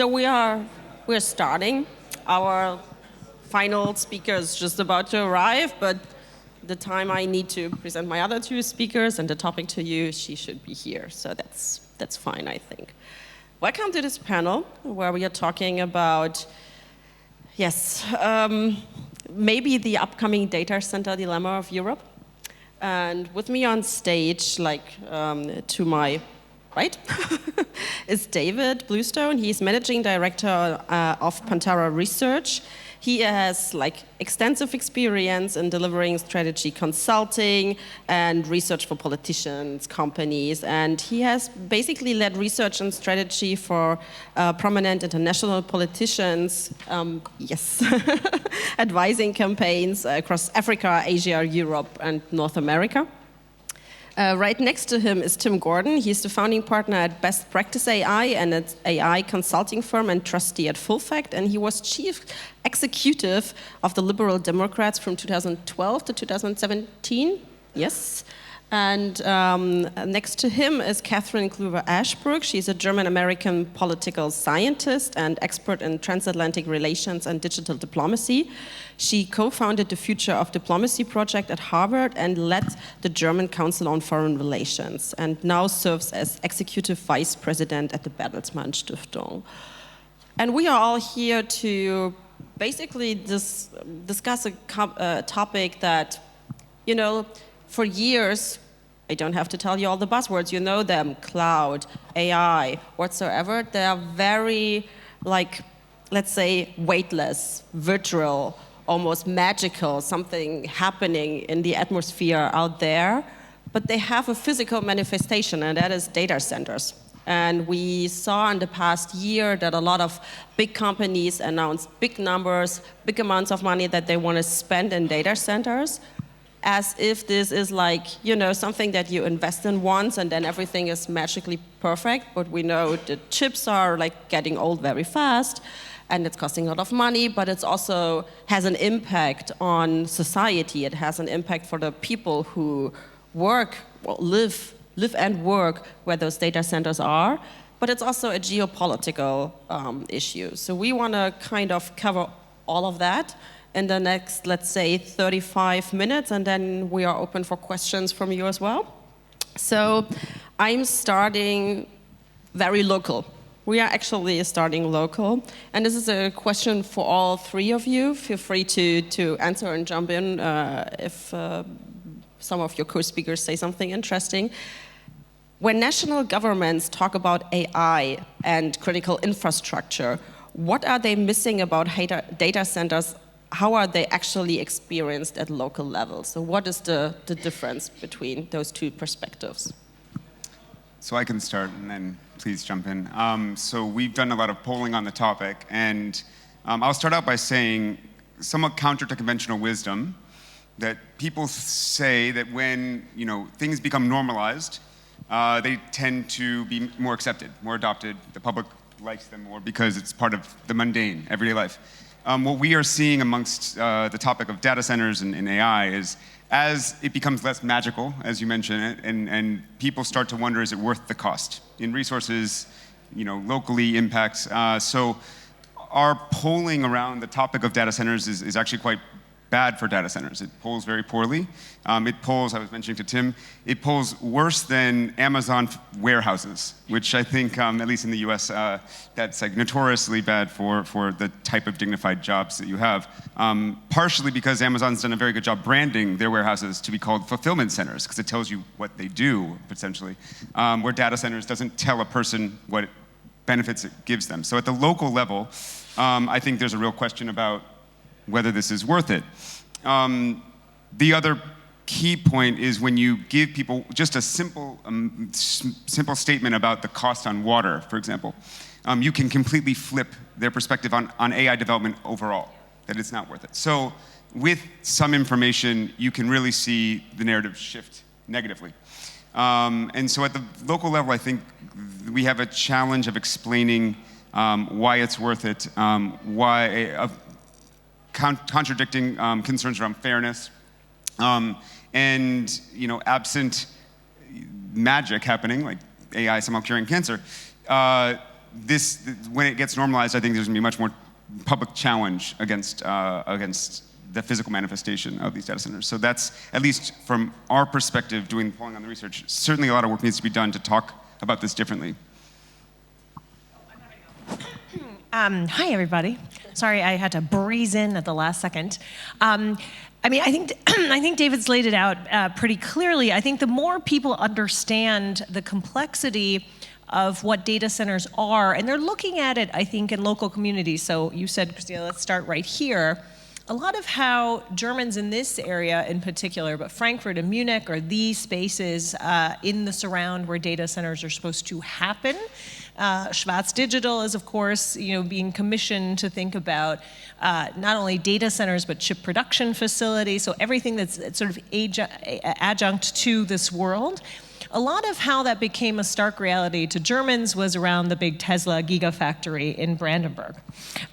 So we're starting. Our final speaker is just about to arrive, but the time I need to present my other two speakers and the topic to you, she should be here. So that's fine, I think. Welcome to this panel where we are talking about, maybe the upcoming data center dilemma of Europe. And with me on stage, to my right, is David Bluestone. He's managing director of Panterra Research. He has extensive experience in delivering strategy consulting and research for politicians, companies, and he has basically led research and strategy for prominent international politicians, advising campaigns across Africa, Asia, Europe, and North America. Right next to him is Tim Gordon. He's the founding partner at BestPractice AI and an AI consulting firm and trustee at FullFact. And he was chief executive of the Liberal Democrats from 2012 to 2017. Yes. And next to him is Cathryn Clüver Ashbrook. She's a German-American political scientist and expert in transatlantic relations and digital diplomacy. She co-founded the Future of Diplomacy project at Harvard and led the German Council on Foreign Relations, and now serves as executive vice president at the Bertelsmann Stiftung. And we are all here to basically discuss a topic that, for years, I don't have to tell you all the buzzwords, you know them, cloud, AI, whatsoever. They are very, let's say, weightless, virtual, almost magical, something happening in the atmosphere out there. But they have a physical manifestation, and that is data centers. And we saw in the past year that a lot of big companies announced big numbers, big amounts of money that they want to spend in data centers, as if this is something that you invest in once and then everything is magically perfect. But we know the chips are getting old very fast and it's costing a lot of money, but it also has an impact on society. It has an impact for the people who live and work where those data centers are. But it's also a geopolitical issue. So we want to kind of cover all of that in the next, let's say, 35 minutes, and then we are open for questions from you as well. So I'm starting very local. We are actually starting local, and this is a question for all three of you. Feel free to answer and jump in if some of your co-speakers say something interesting. When national governments talk about AI and critical infrastructure, what are they missing about data centers? How are they actually experienced at local level? So what is the difference between those two perspectives? So I can start, and then please jump in. So we've done a lot of polling on the topic, and I'll start out by saying, somewhat counter to conventional wisdom, that people say that when things become normalized, they tend to be more accepted, more adopted. The public likes them more because it's part of the mundane, everyday life. What we are seeing amongst the topic of data centers and AI is, as it becomes less magical, as you mentioned, and people start to wonder, is it worth the cost in resources, locally impacts. So our polling around the topic of data centers is actually quite bad for data centers. It polls very poorly. It polls, I was mentioning to Tim, it polls worse than Amazon warehouses, which I think, at least in the US, that's notoriously bad for the type of dignified jobs that you have. Partially because Amazon's done a very good job branding their warehouses to be called fulfillment centers, because it tells you what they do, potentially, where data centers doesn't tell a person what benefits it gives them. So at the local level, I think there's a real question about whether this is worth it. The other key point is when you give people just a simple statement about the cost on water, for example, you can completely flip their perspective on AI development overall, that it's not worth it. So with some information, you can really see the narrative shift negatively. And so at the local level, I think we have a challenge of explaining why it's worth it, contradicting concerns around fairness, and absent magic happening, like AI somehow curing cancer, when it gets normalized, I think there's going to be much more public challenge against the physical manifestation of these data centers. So that's, at least from our perspective, doing polling on the research, certainly a lot of work needs to be done to talk about this differently. Hi, everybody. Sorry, I had to breeze in at the last second. I mean, I think David's laid it out pretty clearly. I think the more people understand the complexity of what data centers are, and they're looking at it, I think, in local communities. So you said, Christina, let's start right here. A lot of how Germans in this area in particular, but Frankfurt and Munich are the spaces in the surround where data centers are supposed to happen. Schwarz Digital is, of course, being commissioned to think about not only data centers, but chip production facilities, so everything that's sort of adjunct to this world. A lot of how that became a stark reality to Germans was around the big Tesla gigafactory in Brandenburg.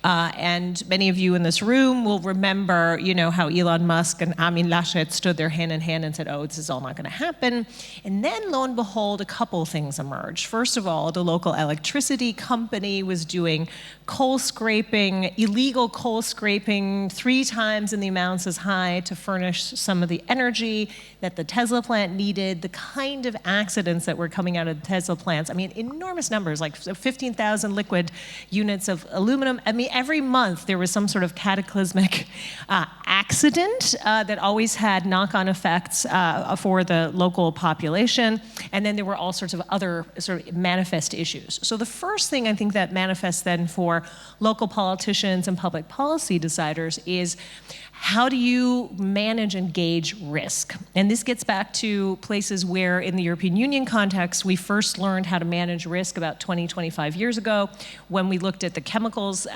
And many of you in this room will remember, how Elon Musk and Armin Laschet stood there hand in hand and said, oh, this is all not going to happen. And then, lo and behold, a couple things emerged. First of all, the local electricity company was doing coal scraping, illegal coal scraping, 3 times in the amounts as high to furnish some of the energy that the Tesla plant needed, the kind of accidents that were coming out of the Tesla plants. I mean, enormous numbers, like 15,000 liquid units of aluminum. I mean, every month there was some sort of cataclysmic accident that always had knock-on effects for the local population. And then there were all sorts of other sort of manifest issues. So the first thing I think that manifests then for local politicians and public policy deciders is, how do you manage and gauge risk? And this gets back to places where, in the European Union context, we first learned how to manage risk about 20, 25 years ago when we looked at the chemicals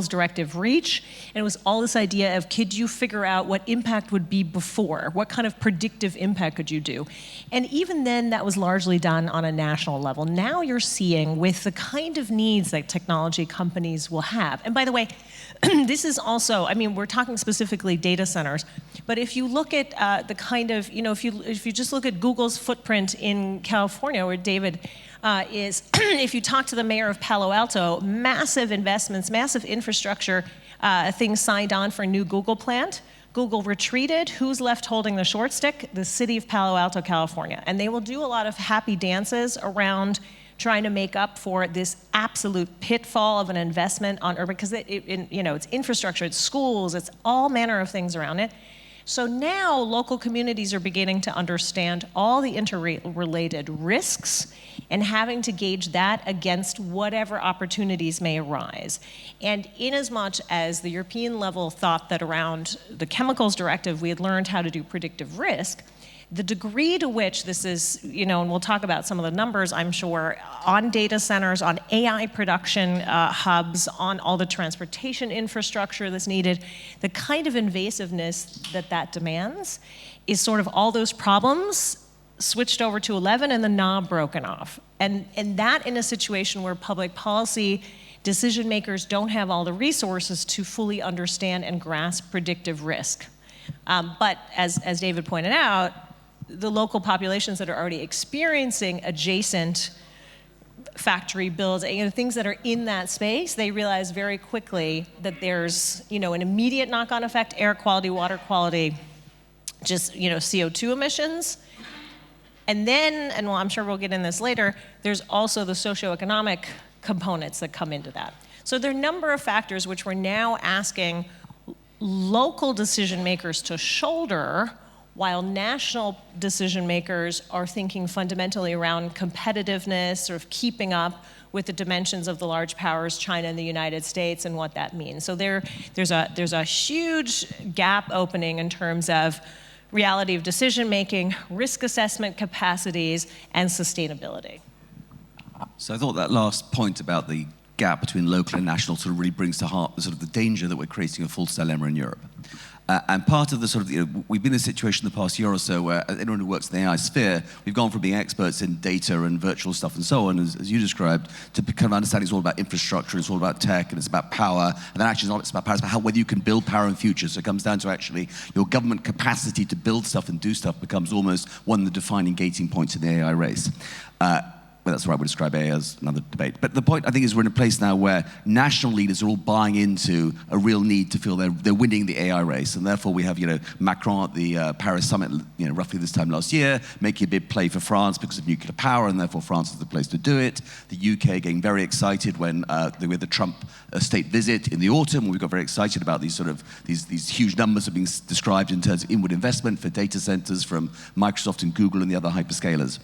directive REACH, and it was all this idea of, could you figure out what impact would be before? What kind of predictive impact could you do? And even then, that was largely done on a national level. Now you're seeing, with the kind of needs that technology companies will have, and by the way, this is also, I mean, we're talking specifically data centers, but if you look at the kind of, if you just look at Google's footprint in California, where David is, if you talk to the mayor of Palo Alto, massive investments, massive infrastructure, things signed on for a new Google plant. Google retreated. Who's left holding the short stick? The city of Palo Alto, California. And they will do a lot of happy dances around trying to make up for this absolute pitfall of an investment on urban, because it's infrastructure, it's schools, it's all manner of things around it. So now local communities are beginning to understand all the interrelated risks and having to gauge that against whatever opportunities may arise. And inasmuch as the European level thought that around the chemicals directive we had learned how to do predictive risk, the degree to which this is, and we'll talk about some of the numbers, I'm sure, on data centers, on AI production hubs, on all the transportation infrastructure that's needed, the kind of invasiveness that demands is sort of all those problems switched over to 11 and the knob broken off. And that in a situation where public policy decision makers don't have all the resources to fully understand and grasp predictive risk. But as David pointed out, the local populations that are already experiencing adjacent factory builds, things that are in that space, they realize very quickly that there's, an immediate knock-on effect, air quality, water quality, just, CO2 emissions. And then, and I'm sure we'll get in this later, there's also the socioeconomic components that come into that. So there are a number of factors which we're now asking local decision makers to shoulder, while national decision makers are thinking fundamentally around competitiveness, sort of keeping up with the dimensions of the large powers, China and the United States, and what that means. So there's a huge gap opening in terms of reality of decision making, risk assessment capacities, and sustainability. So I thought that last point about the gap between local and national sort of really brings to heart the sort of the danger that we're creating a false dilemma in Europe. And part of the sort of, we've been in a situation the past year or so where anyone who works in the AI sphere, we've gone from being experts in data and virtual stuff and so on, as you described, to kind of understanding it's all about infrastructure, it's all about tech, and it's about power. And then actually it's about power, it's about whether you can build power in future. So it comes down to actually your government capacity to build stuff and do stuff becomes almost one of the defining gating points in the AI race. whether that's the right way to describe AI is another debate. But the point, I think, is we're in a place now where national leaders are all buying into a real need to feel they're winning the AI race. And therefore, we have, Macron at the Paris summit, roughly this time last year, making a big play for France because of nuclear power, and therefore France is the place to do it. The UK getting very excited when we had the Trump state visit in the autumn. We got very excited about these these huge numbers that are being described in terms of inward investment for data centers from Microsoft and Google and the other hyperscalers.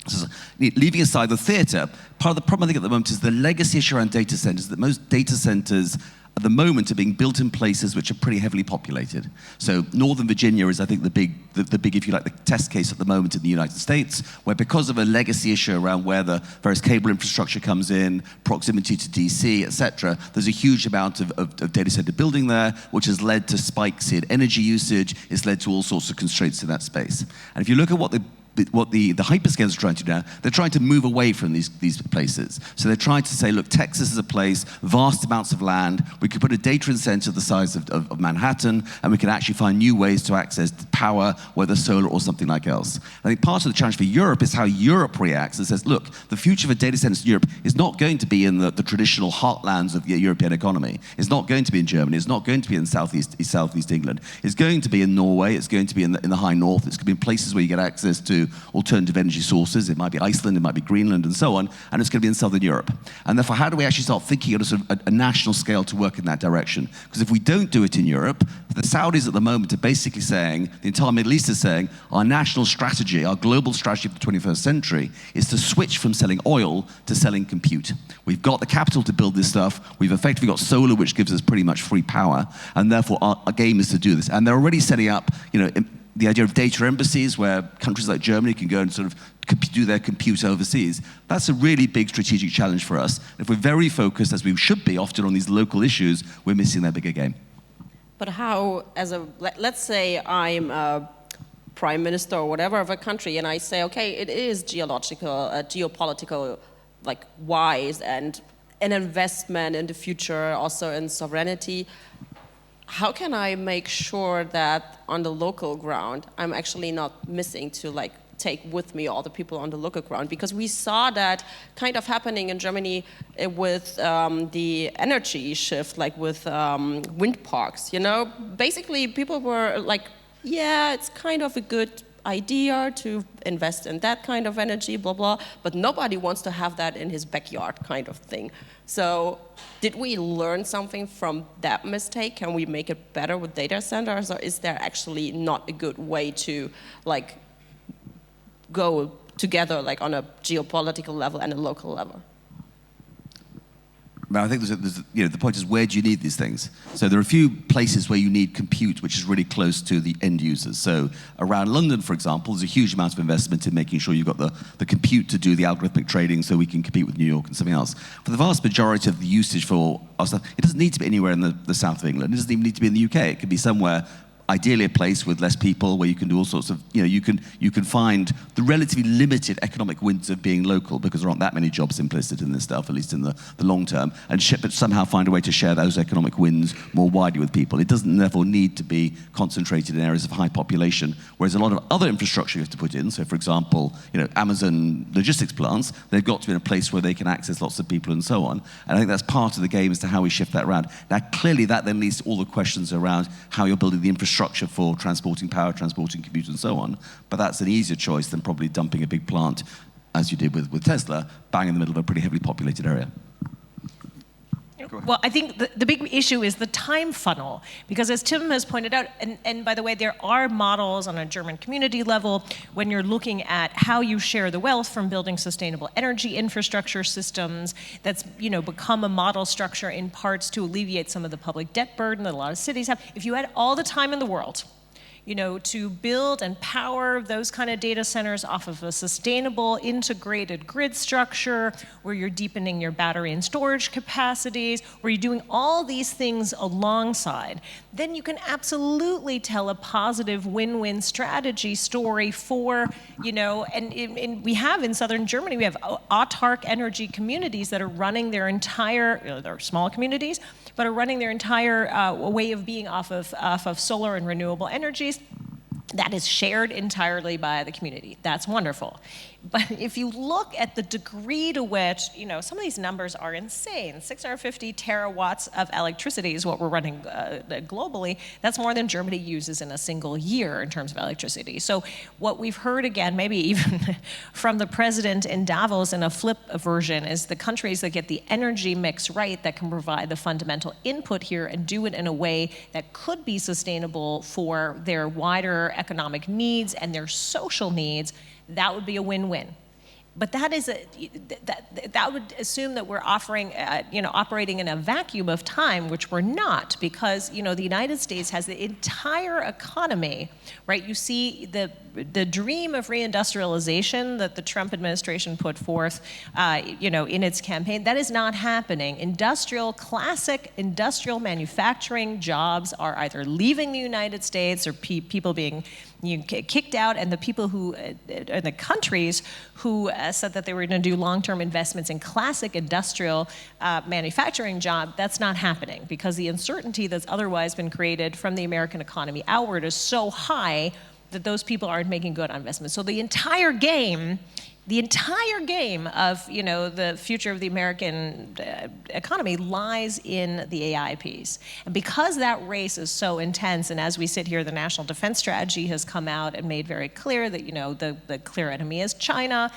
So, leaving aside the theater, part of the problem I think at the moment is the legacy issue around data centers, that most data centers at the moment are being built in places which are pretty heavily populated. So Northern Virginia is, I think, the big, if you like, the test case at the moment in the United States, where because of a legacy issue around where the various cable infrastructure comes in, proximity to DC, et cetera, there's a huge amount of data center building there, which has led to spikes in energy usage. It's led to all sorts of constraints in that space. And if you look at what the hyperscalers are trying to do now, they're trying to move away from these places. So they're trying to say, look, Texas is a place, vast amounts of land, we could put a data center the size of Manhattan, and we can actually find new ways to access power, whether solar or something like else. I think part of the challenge for Europe is how Europe reacts and says, look, the future for data centers in Europe is not going to be in the traditional heartlands of the European economy. It's not going to be in Germany. It's not going to be in Southeast England. It's going to be in Norway. It's going to be in the high north. It's going to be in places where you get access to alternative energy sources. It might be Iceland, it might be Greenland, and so on, and it's going to be in Southern Europe. And therefore, how do we actually start thinking at a national scale to work in that direction? Because if we don't do it in Europe, the Saudis at the moment are basically saying, the entire Middle East is saying, our national strategy, our global strategy for the 21st century is to switch from selling oil to selling compute. We've got the capital to build this stuff. We've effectively got solar, which gives us pretty much free power, and therefore our game is to do this. And they're already setting up, the idea of data embassies where countries like Germany can go and sort of do their compute overseas. That's a really big strategic challenge for us. If we're very focused, as we should be often, on these local issues, we're missing that bigger game. But how, let's say I'm a prime minister or whatever of a country, and I say, okay, it is geopolitical, wise, and an investment in the future, also in sovereignty. How can I make sure that on the local ground, I'm actually not missing to take with me all the people on the local ground? Because we saw that kind of happening in Germany with the energy shift, with wind parks, Basically, people were like, yeah, it's kind of a good idea to invest in that kind of energy, blah, blah, but nobody wants to have that in his backyard kind of thing. So did we learn something from that mistake? Can we make it better with data centers, or is there actually not a good way to go together on a geopolitical level and a local level? But I think the point is, where do you need these things? So there are a few places where you need compute, which is really close to the end users. So around London, for example, there's a huge amount of investment in making sure you've got the compute to do the algorithmic trading so we can compete with New York and something else. For the vast majority of the usage for our stuff, it doesn't need to be anywhere in the south of England. It doesn't even need to be in the UK. It could be somewhere, ideally a place with less people where you can do all sorts of, you can find the relatively limited economic wins of being local, because there aren't that many jobs implicit in this stuff, at least in the long term, and but somehow find a way to share those economic wins more widely with people. It doesn't therefore need to be concentrated in areas of high population, whereas a lot of other infrastructure you have to put in, so for example, Amazon logistics plants, they've got to be in a place where they can access lots of people and so on. And I think that's part of the game as to how we shift that around. Now, clearly that then leads to all the questions around how you're building the infrastructure for transporting power, transporting compute, and so on. But that's an easier choice than probably dumping a big plant, as you did with Tesla, bang in the middle of a pretty heavily populated area. Well, I think the big issue is the time funnel, because as Tim has pointed out, and by the way, there are models on a German community level when you're looking at how you share the wealth from building sustainable energy infrastructure systems. That's become a model structure in parts to alleviate some of the public debt burden that a lot of cities have. If you had all the time in the world, to build and power those kind of data centers off of a sustainable, integrated grid structure, where you're deepening your battery and storage capacities, where you're doing all these things alongside, then you can absolutely tell a positive win-win strategy story for, and we have in southern Germany, we have autark energy communities that are running their entire, they're small communities, but are running their entire way of being off of solar and renewable energies. That is shared entirely by the community. That's wonderful. But if you look at the degree to which, some of these numbers are insane. 650 terawatts of electricity is what we're running globally. That's more than Germany uses in a single year in terms of electricity. So what we've heard, again, maybe even from the president in Davos in a flip version, is the countries that get the energy mix right that can provide the fundamental input here and do it in a way that could be sustainable for their wider economic needs and their social needs. That would be a win-win. But that would assume that we're operating in a vacuum of time, which we're not, because the United States has the entire economy, right? You see the dream of reindustrialization that the Trump administration put forth, in its campaign. That is not happening. Classic industrial manufacturing jobs are either leaving the United States or people being kicked out, and the people who, and the countries who said that they were going to do long-term investments in classic industrial manufacturing job, that's not happening because the uncertainty that's otherwise been created from the American economy outward is so high that those people aren't making good on investments. So the entire game of the future of the American economy lies in the AI piece. And because that race is so intense, and as we sit here, the National Defense Strategy has come out and made very clear that the clear enemy is China.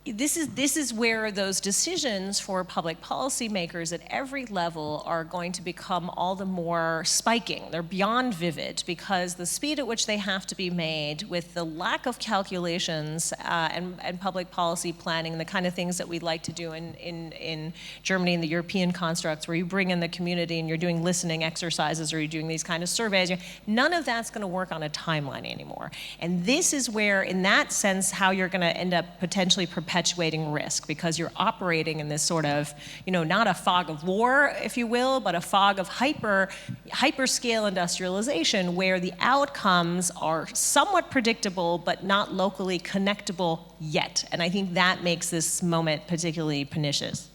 This is where those decisions for public policymakers at every level are going to become all the more spiking. They're beyond vivid because the speed at which they have to be made, with the lack of calculations and public policy planning, the kind of things that we'd like to do in Germany and the European constructs, where you bring in the community and you're doing listening exercises or you're doing these kind of surveys. None of that's going to work on a timeline anymore. And this is where, in that sense, how you're going to end up potentially perpetuating risk, because you're operating in this sort of, not a fog of war, if you will, but a fog of hyperscale industrialization, where the outcomes are somewhat predictable but not locally connectable yet. And I think that makes this moment particularly pernicious.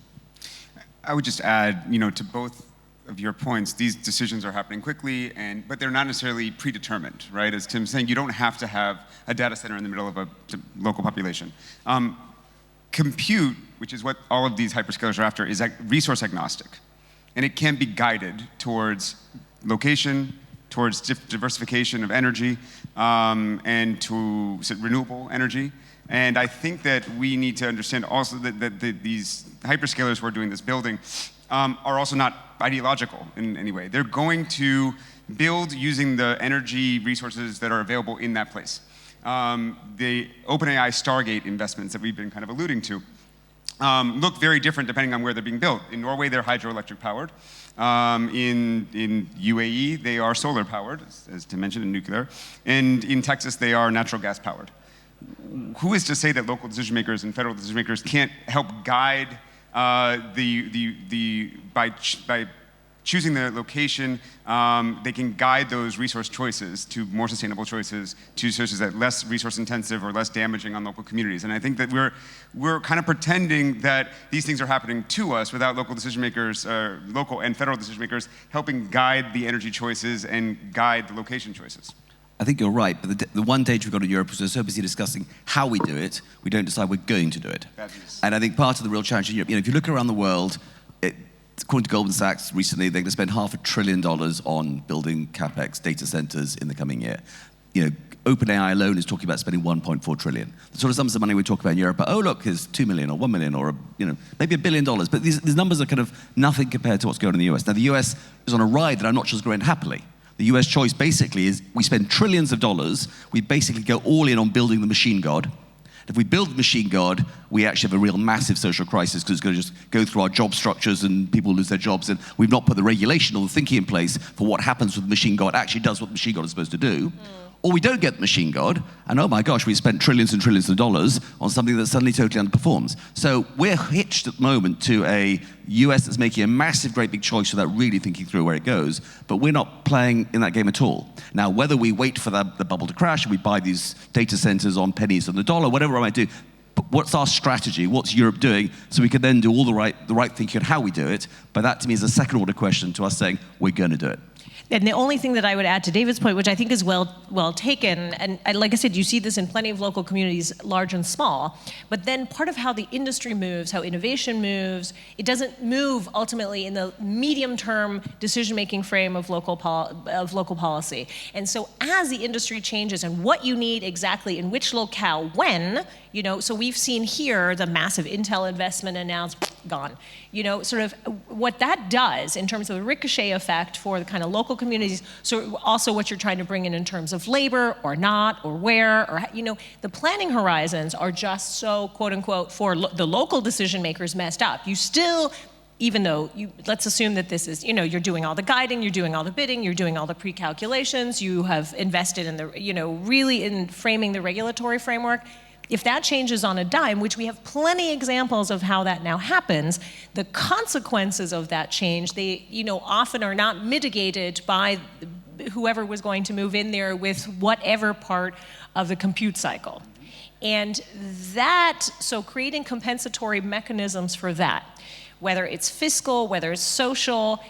I would just add, to both of your points, these decisions are happening quickly, but they're not necessarily predetermined, right? As Tim's saying, you don't have to have a data center in the middle of a local population. Compute, which is what all of these hyperscalers are after, is resource agnostic. And it can be guided towards location, towards diversification of energy, and to renewable energy. And I think that we need to understand also that these hyperscalers who are doing this building are also not ideological in any way. They're going to build using the energy resources that are available in that place. The OpenAI Stargate investments that we've been kind of alluding to look very different depending on where they're being built. In Norway, they're hydroelectric powered. In UAE, they are solar powered, as Tim mentioned, and nuclear. And in Texas, they are natural gas powered. Who is to say that local decision makers and federal decision makers can't help guide by choosing the location, they can guide those resource choices to more sustainable choices, to sources that are less resource intensive or less damaging on local communities. And I think that we're kind of pretending that these things are happening to us without local decision makers, local and federal decision makers, helping guide the energy choices and guide the location choices. I think you're right, but the one danger we've got in Europe is we're so busy discussing how we do it, we don't decide we're going to do it. And I think part of the real challenge in Europe, if you look around the world, according to Goldman Sachs recently, they're going to spend $500 billion on building capex data centers in the coming year. OpenAI alone is talking about spending 1.4 trillion. The sort of sums of money we talk about in Europe, but here's 2 million or 1 million or maybe $1 billion. But these numbers are kind of nothing compared to what's going on in the US. Now the US is on a ride that I'm not sure is going to end happily. The US choice basically is we spend trillions of dollars, we basically go all in on building the machine god. If we build the machine god, we actually have a real massive social crisis because it's going to just go through our job structures and people lose their jobs, and we've not put the regulation or the thinking in place for what happens when the machine god actually does what the machine god is supposed to do. Or we don't get the machine god, and oh my gosh, we spent trillions and trillions of dollars on something that suddenly totally underperforms. So we're hitched at the moment to a US that's making a massive, great big choice without really thinking through where it goes, but we're not playing in that game at all. Now, whether we wait for the bubble to crash, we buy these data centers on pennies on the dollar, whatever I might do, but what's our strategy? What's Europe doing? So we can then do all the right thinking on how we do it, but that to me is a second order question to us saying, we're going to do it. And the only thing that I would add to David's point, which I think is well taken, and like I said, you see this in plenty of local communities, large and small, but then part of how the industry moves, how innovation moves, it doesn't move ultimately in the medium-term decision-making frame of local policy. And so as the industry changes and what you need exactly in which locale when, so we've seen here the massive Intel investment announced, gone. Sort of what that does in terms of the ricochet effect for the kind of local communities, so also what you're trying to bring in terms of labor or not, or where, or, the planning horizons are just so, quote unquote, for the local decision makers messed up. You still, even though let's assume that this is, you're doing all the guiding, you're doing all the bidding, you're doing all the pre-calculations, you have invested in the, really in framing the regulatory framework. If that changes on a dime, which we have plenty examples of how that now happens, the consequences of that change, they, often are not mitigated by whoever was going to move in there with whatever part of the compute cycle. And so creating compensatory mechanisms for that, whether it's fiscal, whether it's social,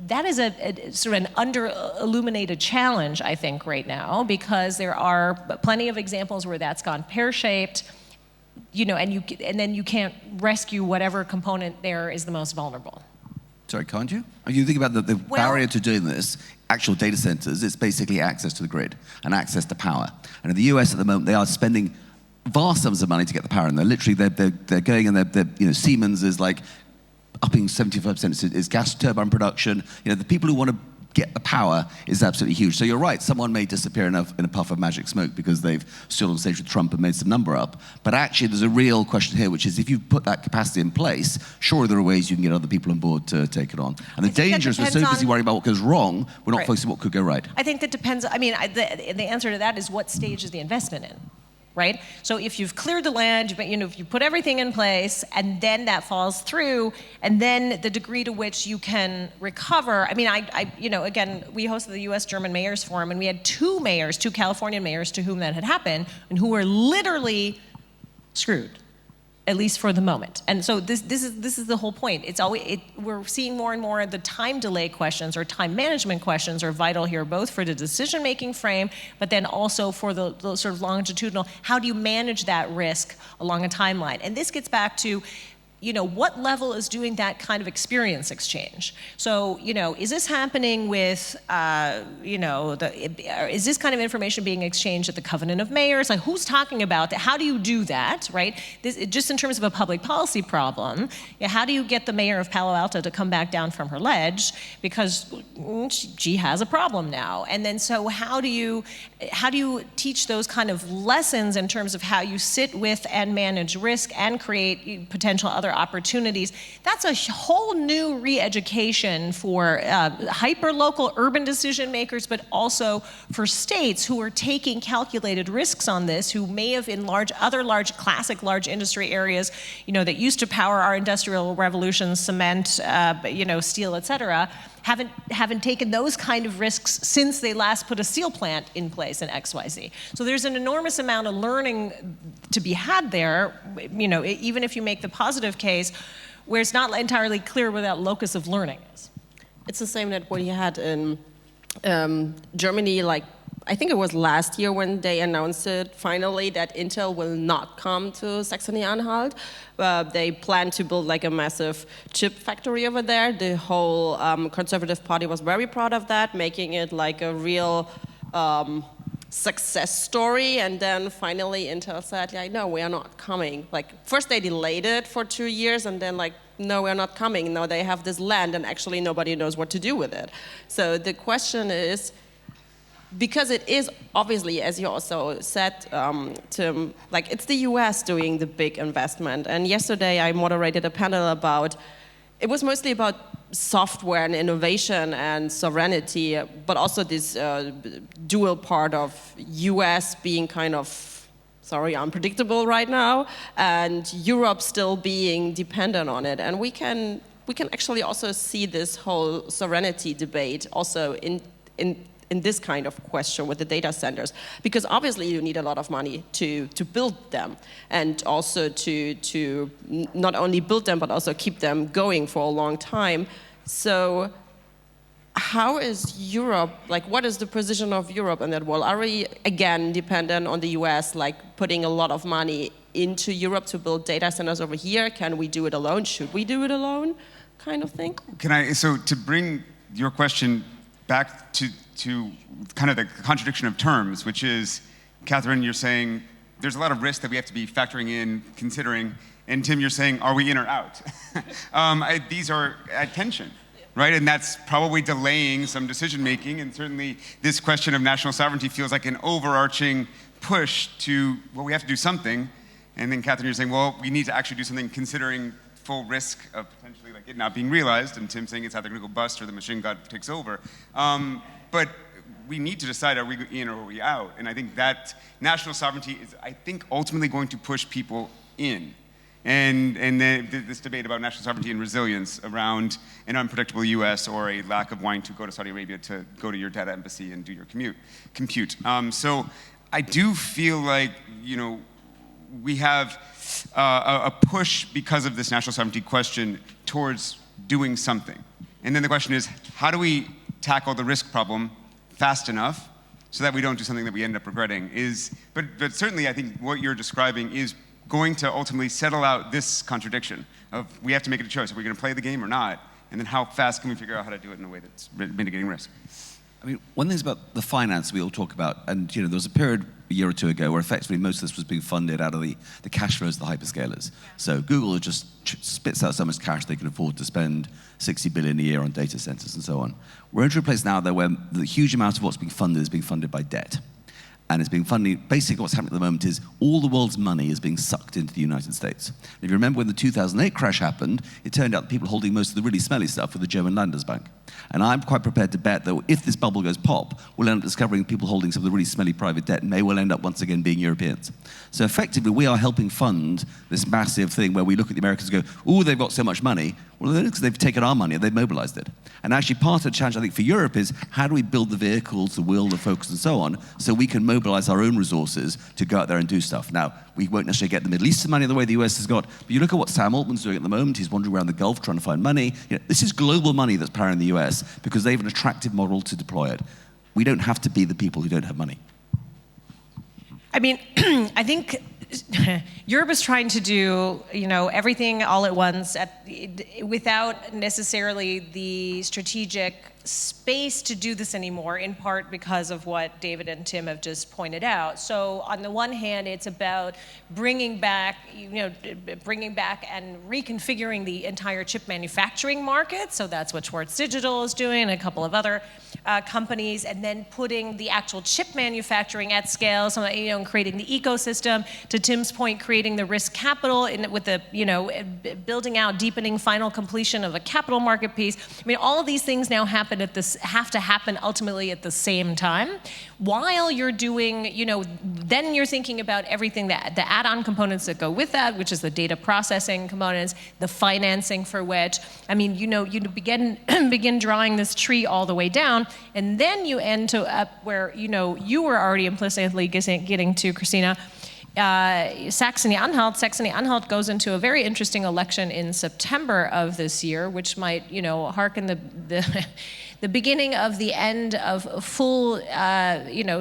that is a sort of an under-illuminated challenge, I think, right now, because there are plenty of examples where that's gone pear-shaped, and then you can't rescue whatever component there is the most vulnerable. Sorry, can't you? You think about the barrier to doing this, actual data centers, it's basically access to the grid and access to power. And in the US at the moment, they are spending vast sums of money to get the power, and they're going, and Siemens is like, upping 75% is gas turbine production. The people who want to get the power is absolutely huge. So you're right, someone may disappear in a puff of magic smoke because they've stood on stage with Trump and made some number up. But actually there's a real question here, which is if you put that capacity in place, surely there are ways you can get other people on board to take it on. And the danger is we're so busy worrying about what goes wrong, we're not focusing on what could go right. I think that depends, the answer to that is what stage is the investment in? Right? So if you've cleared the land, if you put everything in place, and then that falls through, and then the degree to which you can recover. Again, we hosted the U.S.-German Mayors Forum, and we had two Californian mayors to whom that had happened, and who were literally screwed, at least for the moment. And so this is the whole point. We're seeing more and more of the time delay questions or time management questions are vital here, both for the decision-making frame, but then also for the sort of longitudinal, how do you manage that risk along a timeline? And this gets back to, what level is doing that kind of experience exchange? So, is this happening with, is this kind of information being exchanged at the Covenant of Mayors? Like, who's talking about that? How do you do that, right? Just in terms of a public policy problem, how do you get the mayor of Palo Alto to come back down from her ledge because she has a problem now? And then, so how do you teach those kind of lessons in terms of how you sit with and manage risk and create potential other opportunities? That's a whole new re-education for hyper-local urban decision makers, but also for states who are taking calculated risks on this, who may have in other classic large industry areas, that used to power our industrial revolution, cement, steel, et cetera, haven't taken those kind of risks since they last put a steel plant in place in XYZ. So there's an enormous amount of learning to be had there, even if you make the positive case, where it's not entirely clear where that locus of learning is. It's the same that what you had in Germany, I think it was last year when they announced it finally that Intel will not come to Saxony-Anhalt. They plan to build a massive chip factory over there. The whole Conservative Party was very proud of that, making it a real success story. And then finally Intel said, no, we are not coming. First they delayed it for 2 years, and then no, we're not coming. Now they have this land, and actually nobody knows what to do with it. So the question is, because it is obviously, as you also said, Tim, it's the US doing the big investment. And yesterday I moderated a panel it was mostly about software and innovation and sovereignty, but also this dual part of US being kind of, unpredictable right now, and Europe still being dependent on it. And we can actually also see this whole sovereignty debate also in this kind of question with the data centers, because obviously you need a lot of money to build them, and also to not only build them but also keep them going for a long time. So how is Europe, like what is the position of Europe in that world? Are we, again, dependent on the US, like putting a lot of money into Europe to build data centers over here? Can we do it alone? Should we do it alone? Kind of thing. So to bring your question back to kind of the contradiction of terms, which is, Cathryn, you're saying there's a lot of risk that we have to be factoring in, considering, and Tim, you're saying, are we in or out? These are at tension, right? And that's probably delaying some decision making, and certainly this question of national sovereignty feels like an overarching push to, well, we have to do something, and then Cathryn, you're saying, well, we need to actually do something considering full risk of potentially like it not being realized, and Tim saying it's either going to go bust or the machine god takes over. But we need to decide, are we in or are we out? And I think that national sovereignty is, I think, ultimately going to push people in. And this debate about national sovereignty and resilience around an unpredictable US or a lack of wanting to go to Saudi Arabia to go to your data embassy and do your compute. So I do feel like, we have a push because of this national sovereignty question towards doing something. And then the question is, how do we tackle the risk problem fast enough so that we don't do something that we end up regretting? But certainly I think what you're describing is going to ultimately settle out this contradiction of we have to make a choice. Are we going to play the game or not? And then how fast can we figure out how to do it in a way that's mitigating risk? I mean, one thing is about the finance we all talk about, and there was a period a year or two ago where effectively most of this was being funded out of the cash flows of the hyperscalers. So Google just spits out so much cash they can afford to spend 60 billion a year on data centers and so on. We're into a place now though where the huge amount of what's being funded is being funded by debt. And it's being funded, basically what's happening at the moment is all the world's money is being sucked into the United States. And if you remember when the 2008 crash happened, it turned out that people holding most of the really smelly stuff were the German Landesbank. And I'm quite prepared to bet that if this bubble goes pop, we'll end up discovering people holding some of the really smelly private debt may well end up once again being Europeans. So effectively, we are helping fund this massive thing where we look at the Americans and go, oh, they've got so much money. Well, because they've taken our money and they've mobilized it. And actually part of the challenge, I think, for Europe is how do we build the vehicles, the will, the focus, and so on, so we can mobilize our own resources to go out there and do stuff. Now, we won't necessarily get the Middle Eastern money the way the US has got, but you look at what Sam Altman's doing at the moment. He's wandering around the Gulf trying to find money. This is global money that's powering the US because they have an attractive model to deploy it. We don't have to be the people who don't have money. I mean, I think Europe is trying to do, everything all at once without necessarily the strategic space to do this anymore, in part because of what David and Tim have just pointed out. So on the one hand, it's about bringing back and reconfiguring the entire chip manufacturing market. So that's what Schwartz Digital is doing and a couple of other companies, and then putting the actual chip manufacturing at scale, so and creating the ecosystem. To Tim's point, creating the risk capital with the building out, deepening final completion of a capital market piece. I mean, all of these things now have to happen ultimately at the same time. While you're doing, then you're thinking about everything that the add-on components that go with that, which is the data processing components, the financing for which, I mean, you begin drawing this tree all the way down, and then you end up where you were already implicitly getting to, Christina. Saxony-Anhalt goes into a very interesting election in September of this year, which might, harken the beginning of the end of full,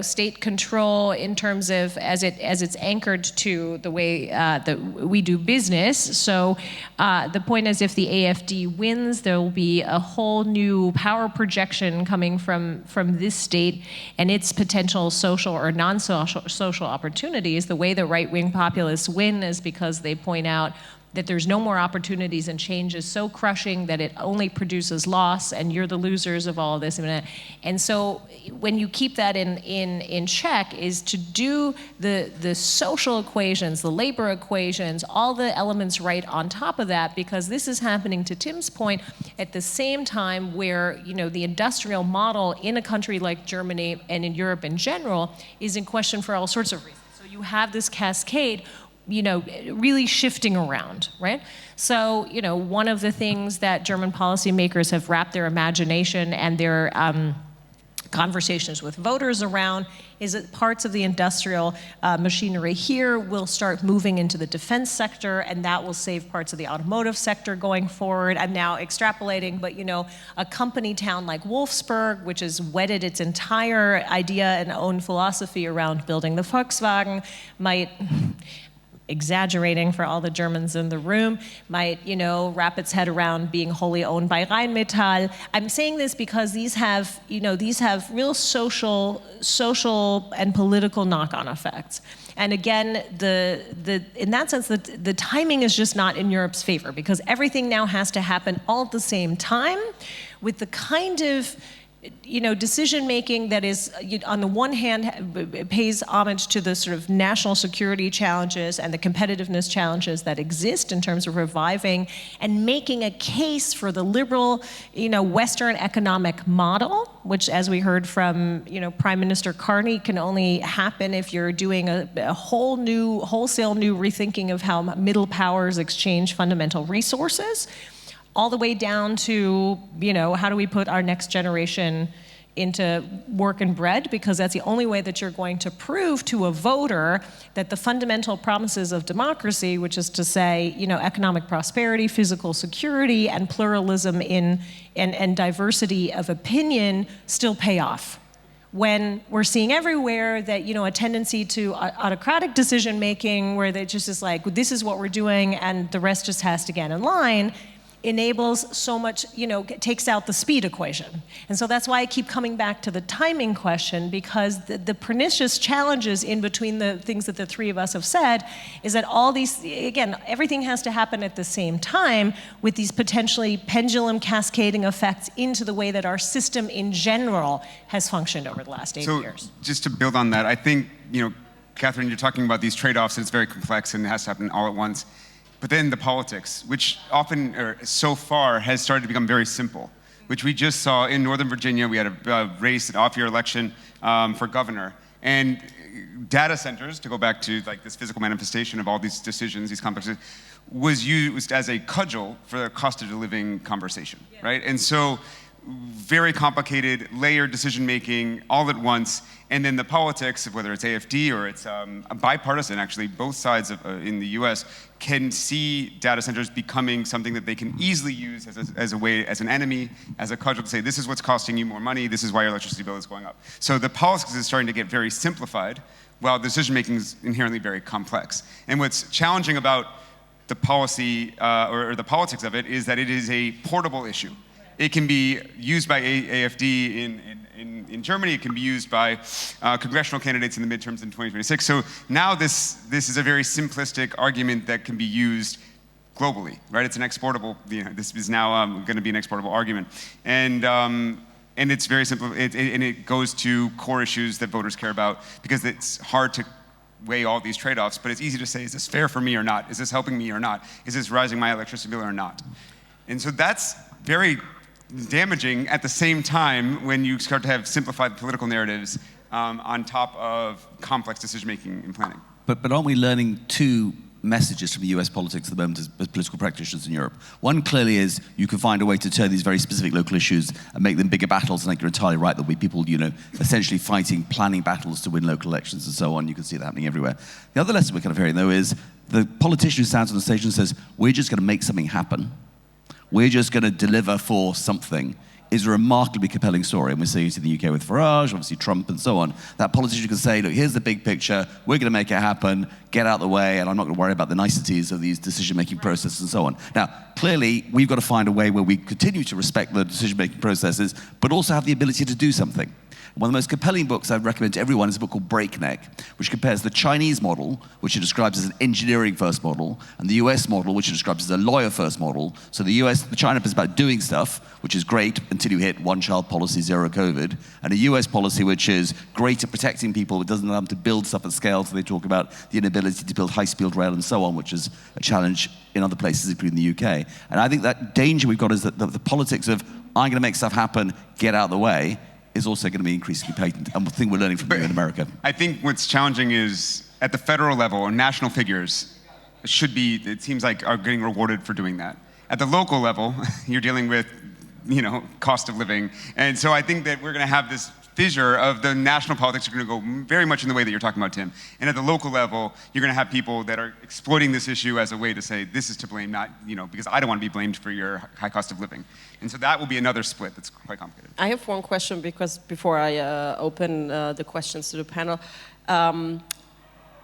state control in terms of as it's anchored to the way that we do business. So the point is, if the AfD wins, there will be a whole new power projection coming from this state and its potential social or non-social opportunities. The way the right-wing populists win is because they point out that there's no more opportunities and change is so crushing that it only produces loss and you're the losers of all of this. And so when you keep that in check is to do the social equations, the labor equations, all the elements right on top of that, because this is happening, to Tim's point, at the same time where the industrial model in a country like Germany and in Europe in general is in question for all sorts of reasons. So you have this cascade really shifting around, right? So, one of the things that German policymakers have wrapped their imagination and their conversations with voters around is that parts of the industrial machinery here will start moving into the defense sector, and that will save parts of the automotive sector going forward. I'm now extrapolating, but a company town like Wolfsburg, which has wedded its entire idea and own philosophy around building the Volkswagen, might, exaggerating for all the Germans in the room, might, wrap its head around being wholly owned by Rheinmetall. I'm saying this because these have real social and political knock-on effects. And again, in that sense, the timing is just not in Europe's favor, because everything now has to happen all at the same time with the kind of decision-making that is, on the one hand, pays homage to the sort of national security challenges and the competitiveness challenges that exist in terms of reviving and making a case for the liberal, Western economic model, which, as we heard from, Prime Minister Carney, can only happen if you're doing a wholesale new rethinking of how middle powers exchange fundamental resources, all the way down to, how do we put our next generation into work and bread, because that's the only way that you're going to prove to a voter that the fundamental promises of democracy, which is to say, economic prosperity, physical security, and pluralism and diversity of opinion still pay off. When we're seeing everywhere that, a tendency to autocratic decision-making where they just is like, this is what we're doing and the rest just has to get in line, enables so much, takes out the speed equation. And so that's why I keep coming back to the timing question, because the pernicious challenges in between the things that the three of us have said is that all these, again, everything has to happen at the same time with these potentially pendulum cascading effects into the way that our system in general has functioned over the last 8 years. So just to build on that, I think, Cathryn, you're talking about these trade-offs, and it's very complex and it has to happen all at once. But then the politics, which often, or so far, has started to become very simple, which we just saw in Northern Virginia. We had a race, an off-year election for governor. And data centers, to go back to this physical manifestation of all these decisions, these complexes, was used as a cudgel for the cost of living conversation, right? And so very complicated, layered decision-making all at once. And then the politics of whether it's AFD or it's bipartisan, actually, both sides of, in the US can see data centers becoming something that they can easily use as a way, as an enemy, as a cudgel to say, this is what's costing you more money, this is why your electricity bill is going up. So the politics is starting to get very simplified, while decision-making is inherently very complex. And what's challenging about the policy, or the politics of it, is that it is a portable issue. It can be used by AFD in Germany. It can be used by congressional candidates in the midterms in 2026. So now this is a very simplistic argument that can be used globally, right? It's an exportable. This is now going to be an exportable argument, and it's very simple. And it goes to core issues that voters care about, because it's hard to weigh all these trade-offs. But it's easy to say, is this fair for me or not? Is this helping me or not? Is this rising my electricity bill or not? And so that's very damaging at the same time when you start to have simplified political narratives on top of complex decision-making and planning. But aren't we learning two messages from US politics at the moment as political practitioners in Europe? One clearly is you can find a way to turn these very specific local issues and make them bigger battles, and I think you're entirely right, there'll be people, essentially fighting, planning battles to win local elections and so on. You can see that happening everywhere. The other lesson we're kind of hearing, though, is the politician who stands on the stage and says, we're just going to make something happen, we're just going to deliver for something, is a remarkably compelling story. And we're seeing it in the UK with Farage, obviously Trump and so on. That politician can say, look, here's the big picture, we're going to make it happen, get out of the way, and I'm not going to worry about the niceties of these decision-making processes and so on. Now, clearly, we've got to find a way where we continue to respect the decision-making processes, but also have the ability to do something. One of the most compelling books I'd recommend to everyone is a book called Breakneck, which compares the Chinese model, which it describes as an engineering-first model, and the US model, which it describes as a lawyer-first model. So the China is about doing stuff, which is great until you hit one-child policy, zero COVID, and a US policy which is great at protecting people, it doesn't allow them to build stuff at scale, so they talk about the inability to build high-speed rail and so on, which is a challenge in other places, including the UK. And I think that danger we've got is that the politics of, I'm going to make stuff happen, get out of the way, is also going to be increasingly patent, and the thing we're learning from you in America. I think what's challenging is, at the federal level, or national figures should be, it seems like, are getting rewarded for doing that. At the local level, you're dealing with, cost of living. And so I think that we're going to have this fissure of the national politics are going to go very much in the way that you're talking about, Tim. And at the local level, you're going to have people that are exploiting this issue as a way to say, this is to blame, not, because I don't want to be blamed for your high cost of living. And so that will be another split that's quite complicated. I have one question, because before I open the questions to the panel.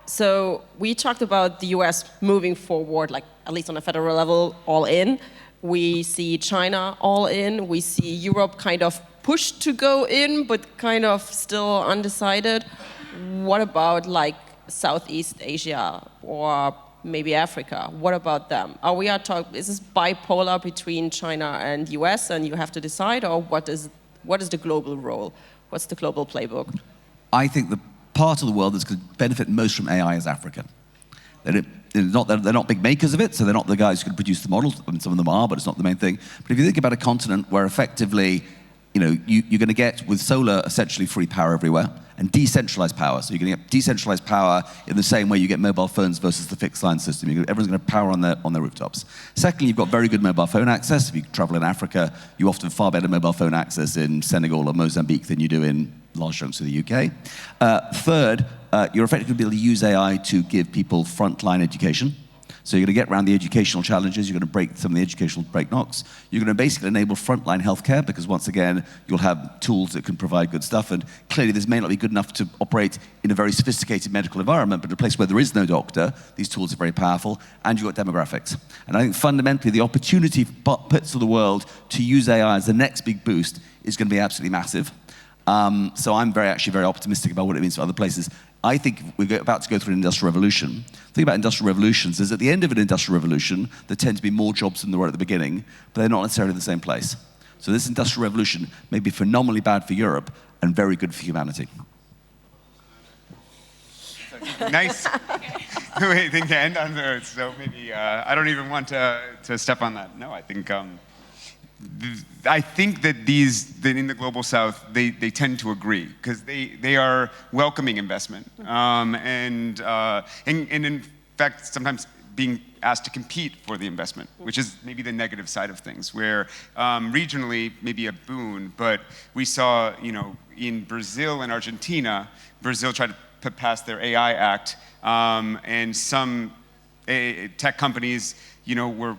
So we talked about the US moving forward, like at least on a federal level, all in. We see China all in. We see Europe kind of pushed to go in, but kind of still undecided. What about like Southeast Asia or maybe Africa? What about them? Is this bipolar between China and US, and you have to decide, or what is the global role? What's the global playbook? I think the part of the world that's going to benefit most from AI is Africa. They're not big makers of it, so they're not the guys who can produce the models. I mean, some of them are, but it's not the main thing. But if you think about a continent where effectively, you're going to get with solar essentially free power everywhere and decentralized power. So you're going to get decentralized power in the same way you get mobile phones versus the fixed line system. Everyone's going to have power on their rooftops. Secondly, you've got very good mobile phone access. If you travel in Africa, you often have far better mobile phone access in Senegal or Mozambique than you do in large chunks of the UK. Third, you're effectively going to be able to use AI to give people frontline education. So you're going to get around the educational challenges, you're going to break some of the educational breaknocks. You're going to basically enable frontline healthcare, because once again, you'll have tools that can provide good stuff, and clearly this may not be good enough to operate in a very sophisticated medical environment, but in a place where there is no doctor, these tools are very powerful, and you've got demographics. And I think fundamentally the opportunity for bits of the world to use AI as the next big boost is going to be absolutely massive. So I'm actually very optimistic about what it means for other places. I think we're about to go through an industrial revolution. The thing about industrial revolutions is at the end of an industrial revolution, there tend to be more jobs than there were at the beginning, but they're not necessarily in the same place. So this industrial revolution may be phenomenally bad for Europe and very good for humanity. Nice thing to end on there. So maybe I don't even want to step on that. No, I think that that in the global south they tend to agree, because they are welcoming investment and in fact sometimes being asked to compete for the investment, which is maybe the negative side of things, where regionally maybe a boon, but we saw in Brazil and Argentina, Brazil tried to pass their AI Act, and some tech companies were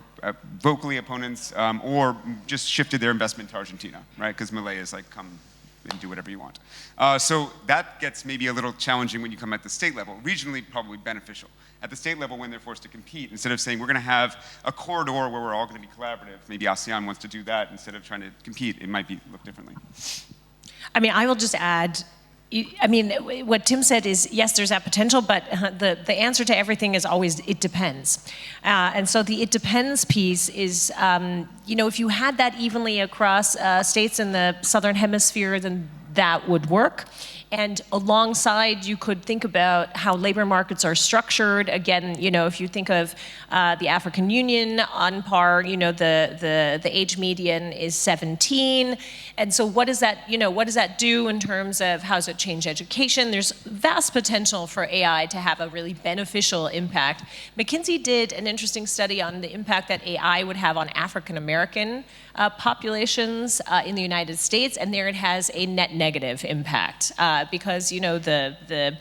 vocally opponents or just shifted their investment to Argentina, right? Because Malay is like, come and do whatever you want. So that gets maybe a little challenging when you come at the state level. Regionally, probably beneficial. At the state level, when they're forced to compete, instead of saying we're going to have a corridor where we're all going to be collaborative, maybe ASEAN wants to do that instead of trying to compete, it might look differently. I mean, I will just add, what Tim said is, yes, there's that potential, but the answer to everything is always, it depends. And so the it depends piece is, if you had that evenly across states in the Southern Hemisphere, then that would work. And alongside, you could think about how labor markets are structured. Again, if you think of the African Union on par, the age median is 17. And so what does that do in terms of how does it change education? There's vast potential for AI to have a really beneficial impact. McKinsey did an interesting study on the impact that AI would have on African American populations in the United States, and there it has a net negative impact because the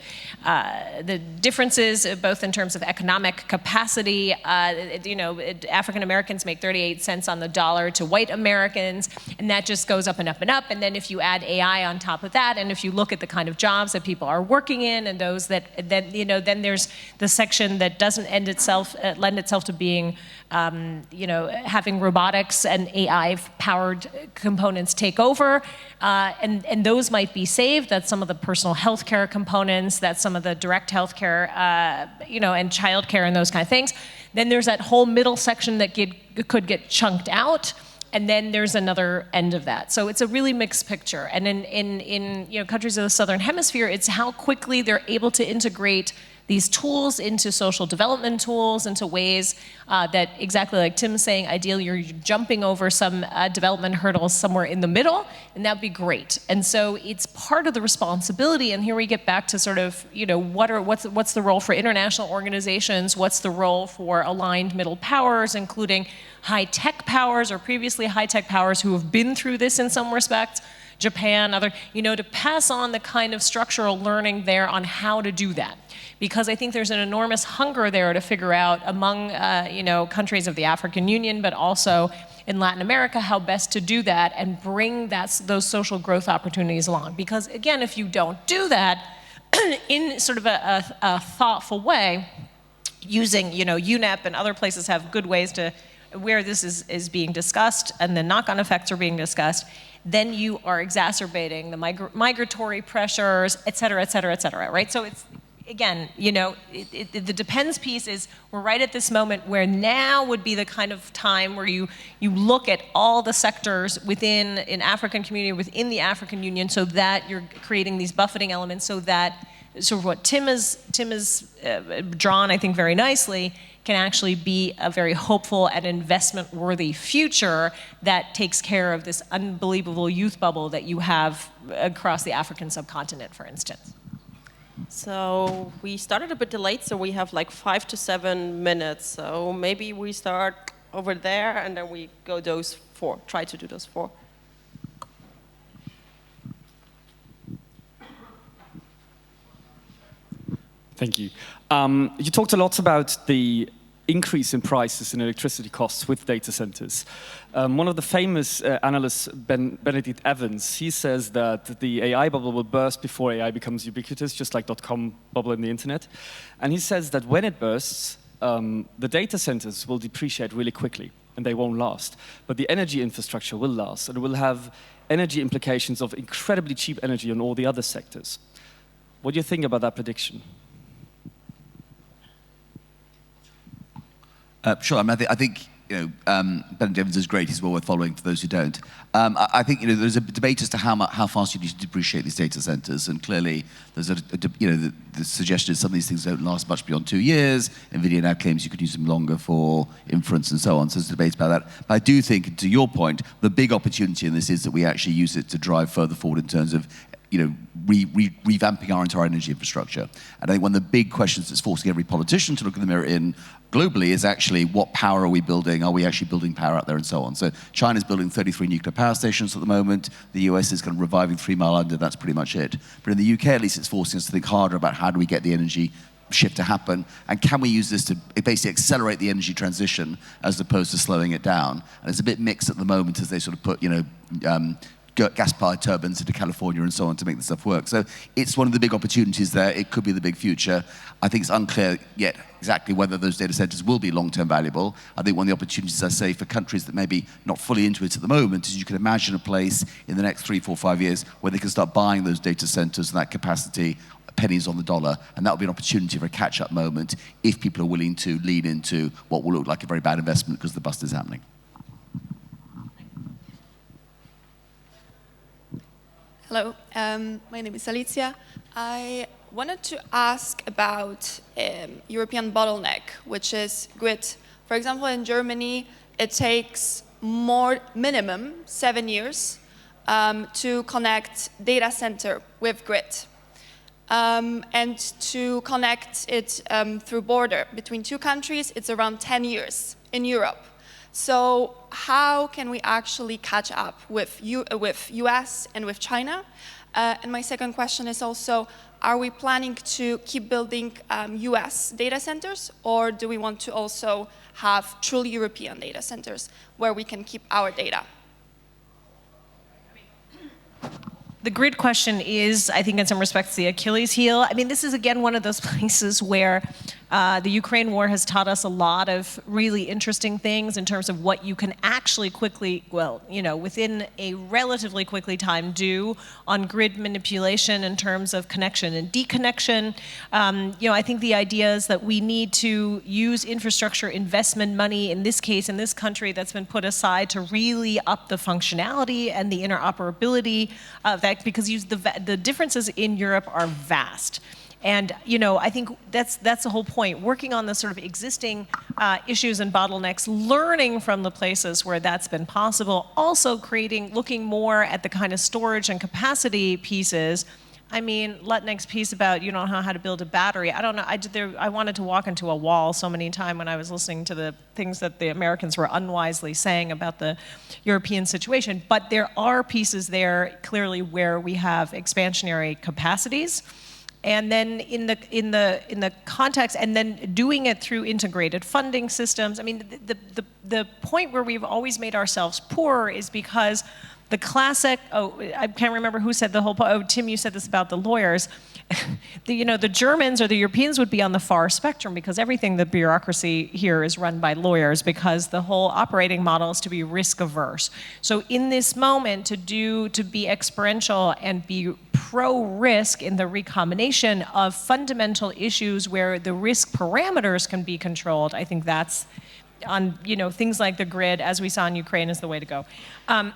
differences both in terms of economic capacity. African Americans make 38 cents on the dollar to white Americans, and that just goes up and up and up. And then if you add AI on top of that, and if you look at the kind of jobs that people are working in, and those that then there's the section that doesn't lend itself to being having robotics and AI-powered components take over, and those might be saved. That's some of the personal health care components, that's some of the direct health care, and child care and those kind of things. Then there's that whole middle section that could get chunked out, and then there's another end of that. So it's a really mixed picture. And in countries of the Southern Hemisphere, it's how quickly they're able to integrate these tools into social development tools, into ways that, exactly like Tim's saying, ideally you're jumping over some development hurdles somewhere in the middle, and that'd be great. And so it's part of the responsibility, and here we get back to sort of, what's the role for international organizations, what's the role for aligned middle powers, including high-tech powers or previously high-tech powers who have been through this in some respects, Japan, to pass on the kind of structural learning there on how to do that. Because I think there's an enormous hunger there to figure out among, countries of the African Union, but also in Latin America, how best to do that and bring those social growth opportunities along. Because again, if you don't do that in sort of a thoughtful way, using, UNEP and other places have good ways to, where this is being discussed and the knock-on effects are being discussed, then you are exacerbating the migratory pressures, et cetera, right? So it's, again, the depends piece is we're right at this moment where now would be the kind of time where you look at all the sectors within an African community, within the African Union, so that you're creating these buffeting elements so that sort of what Tim has drawn, I think, very nicely, can actually be a very hopeful and investment-worthy future that takes care of this unbelievable youth bubble that you have across the African subcontinent, for instance. So we started a bit delayed, so we have like 5 to 7 minutes. So maybe we start over there and then we go those 4, try to do those 4. Thank you. You talked a lot about the increase in prices and electricity costs with data centers. One of the famous analysts, Benedict Evans, he says that the AI bubble will burst before AI becomes ubiquitous, just like .com bubble in the internet. And he says that when it bursts, the data centers will depreciate really quickly and they won't last. But the energy infrastructure will last, and it will have energy implications of incredibly cheap energy on all the other sectors. What do you think about that prediction? Sure. I think Benedict Evans is great. He's well worth following for those who don't. I think there's a debate as to how fast you need to depreciate these data centers, and clearly there's the suggestion is some of these things don't last much beyond 2 years. NVIDIA now claims you could use them longer for inference and so on. So there's a debate about that. But I do think, to your point, the big opportunity in this is that we actually use it to drive further forward in terms of revamping our entire energy infrastructure. And I think one of the big questions that's forcing every politician to look in the mirror in globally is actually what power are we building? Are we actually building power out there and so on? So China's building 33 nuclear power stations at the moment. The US is kind of reviving 3 Mile Under. That's pretty much it. But in the UK, at least, it's forcing us to think harder about how do we get the energy shift to happen, and can we use this to basically accelerate the energy transition as opposed to slowing it down? And it's a bit mixed at the moment as they sort of put, gas-powered turbines into California and so on to make this stuff work. So it's one of the big opportunities there. It could be the big future. I think it's unclear yet exactly whether those data centers will be long-term valuable. I think one of the opportunities, I say, for countries that maybe not fully into it at the moment is you can imagine a place in the next 3, 4, 5 years where they can start buying those data centers and that capacity pennies on the dollar, and that will be an opportunity for a catch-up moment if people are willing to lean into what will look like a very bad investment because the bust is happening. Hello, my name is Alicia. I wanted to ask about European bottleneck, which is grid. For example, in Germany, it takes minimum 7 years to connect data center with grid. And to connect it through border between 2 countries, it's around 10 years in Europe. So how can we actually catch up with US and with China? And my second question is also, are we planning to keep building US data centers, or do we want to also have truly European data centers where we can keep our data? The grid question is, I think in some respects, the Achilles heel. I mean, this is, again, one of those places where the Ukraine war has taught us a lot of really interesting things in terms of what you can actually quickly, within a relatively quickly time do on grid manipulation in terms of connection and deconnection. I think the idea is that we need to use infrastructure investment money, in this case, in this country, that's been put aside to really up the functionality and the interoperability of that, because the differences in Europe are vast. And I think that's the whole point. Working on the sort of existing issues and bottlenecks, learning from the places where that's been possible, also looking more at the kind of storage and capacity pieces I mean, Lutnick's piece about you don't know how to build a battery. I don't know. I wanted to walk into a wall so many times when I was listening to the things that the Americans were unwisely saying about the European situation. But there are pieces there clearly where we have expansionary capacities. And then in the context, and then doing it through integrated funding systems. I mean, the point where we've always made ourselves poorer is because the classic, I can't remember who said the whole, Tim, you said this about the lawyers. The Germans or the Europeans would be on the far spectrum because everything, the bureaucracy here is run by lawyers because the whole operating model is to be risk averse. So in this moment, to be experiential and be pro-risk in the recombination of fundamental issues where the risk parameters can be controlled, I think that's on things like the grid, as we saw in Ukraine, is the way to go. On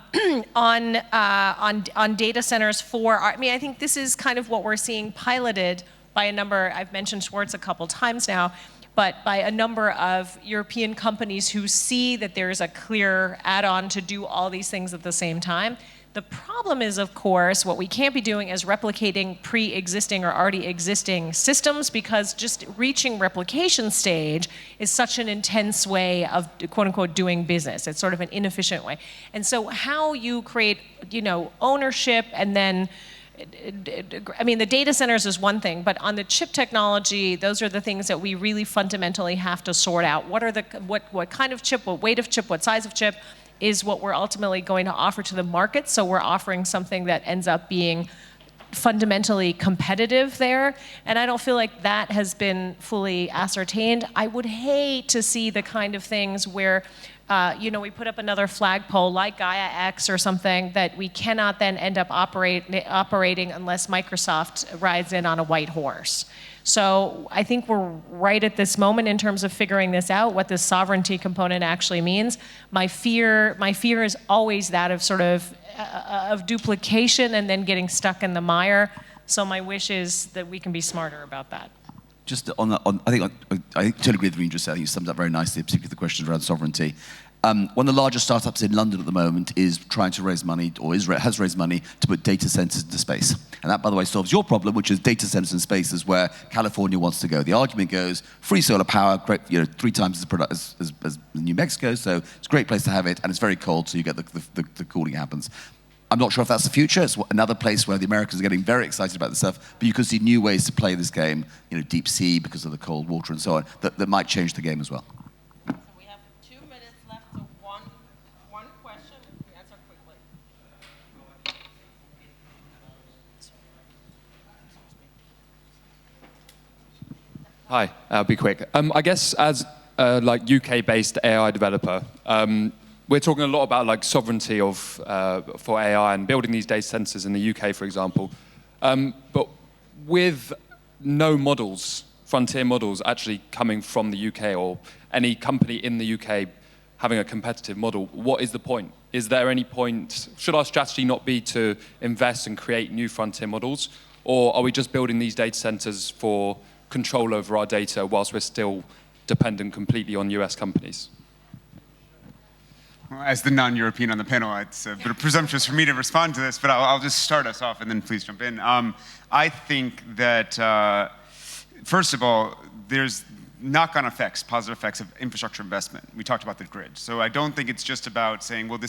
data centers I think this is kind of what we're seeing piloted by a number, I've mentioned Schwartz a couple times now, but by a number of European companies who see that there's a clear add-on to do all these things at the same time. The problem is, of course, what we can't be doing is replicating pre-existing or already existing systems because just reaching replication stage is such an intense way of quote-unquote doing business. It's sort of an inefficient way. And so how you create, ownership and then the data centers is one thing, but on the chip technology, those are the things that we really fundamentally have to sort out. What kind of chip, what weight of chip, what size of chip, is what we're ultimately going to offer to the market. So we're offering something that ends up being fundamentally competitive there. And I don't feel like that has been fully ascertained. I would hate to see the kind of things where we put up another flagpole like Gaia X or something that we cannot then end up operating unless Microsoft rides in on a white horse. So I think we're right at this moment in terms of figuring this out, what this sovereignty component actually means. My fear is always that of sort of duplication and then getting stuck in the mire. So my wish is that we can be smarter about that. Just I totally agree with what you just said. I think you summed up very nicely, particularly the questions around sovereignty. One of the largest startups in London at the moment is trying to raise money, or has raised money, to put data centers into space. And that, by the way, solves your problem, which is data centers in space is where California wants to go. The argument goes, free solar power, great, 3 times as New Mexico, so it's a great place to have it, and it's very cold, so you get the cooling happens. I'm not sure if that's the future. It's another place where the Americans are getting very excited about this stuff, but you can see new ways to play this game, deep sea because of the cold water and so on, that might change the game as well. Hi, I'll be quick. I guess as a UK-based AI developer, we're talking a lot about sovereignty for AI and building these data centers in the UK, for example. But with no models, frontier models actually coming from the UK or any company in the UK having a competitive model, what is the point? Is there any point? Should our strategy not be to invest and create new frontier models, or are we just building these data centers for control over our data whilst we're still dependent completely on US companies? Well, as the non-European on the panel, it's a bit presumptuous for me to respond to this, but I'll just start us off and then please jump in. I think that, first of all, there's knock-on effects, positive effects of infrastructure investment. We talked about the grid. So I don't think it's just about saying, well,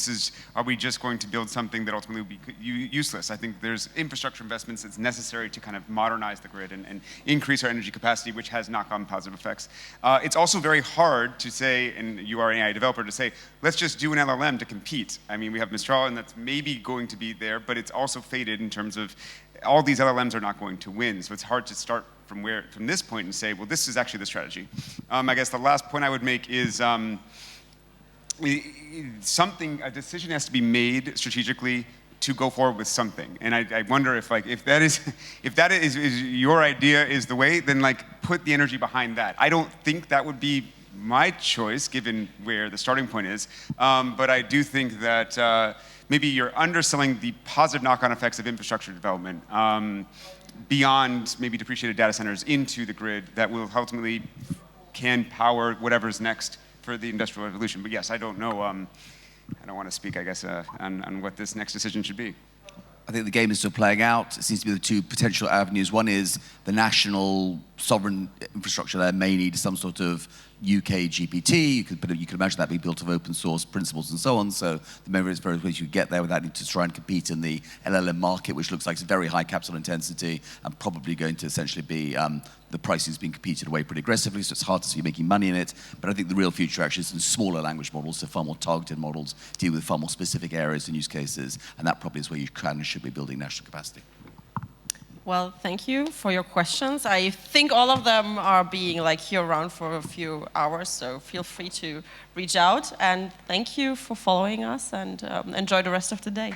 are we just going to build something that ultimately will be useless? I think there's infrastructure investments that's necessary to kind of modernize the grid and increase our energy capacity, which has knock-on positive effects. It's also very hard to say, and you are an AI developer, to say, let's just do an LLM to compete. I mean, we have Mistral, and that's maybe going to be there, but it's also faded in terms of all these LLMs are not going to win. So it's hard to start from this point and say, well, this is actually the strategy. I guess the last point I would make is a decision has to be made strategically to go forward with something. And I wonder if that is your idea is the way, then put the energy behind that. I don't think that would be my choice given where the starting point is, but I do think that maybe you're underselling the positive knock-on effects of infrastructure development beyond maybe depreciated data centers into the grid that will ultimately can power whatever's next for the industrial revolution. But yes, I don't know. I don't want to speak, I guess, on what this next decision should be. I think the game is still playing out. It seems to be the two potential avenues. One is the national sovereign infrastructure there may need some sort of UK GPT. You could imagine that being built of open source principles and so on. So there are various ways you could get there without needing to try and compete in the LLM market, which looks like it's very high capital intensity and probably going to essentially be the pricing is being competed away pretty aggressively, so it's hard to see you making money in it. But I think the real future actually is in smaller language models, so far more targeted models, deal with far more specific areas and use cases, and that probably is where you can and should be building national capacity. Well, thank you for your questions. I think all of them are being like here around for a few hours, so feel free to reach out. And thank you for following us, and enjoy the rest of the day.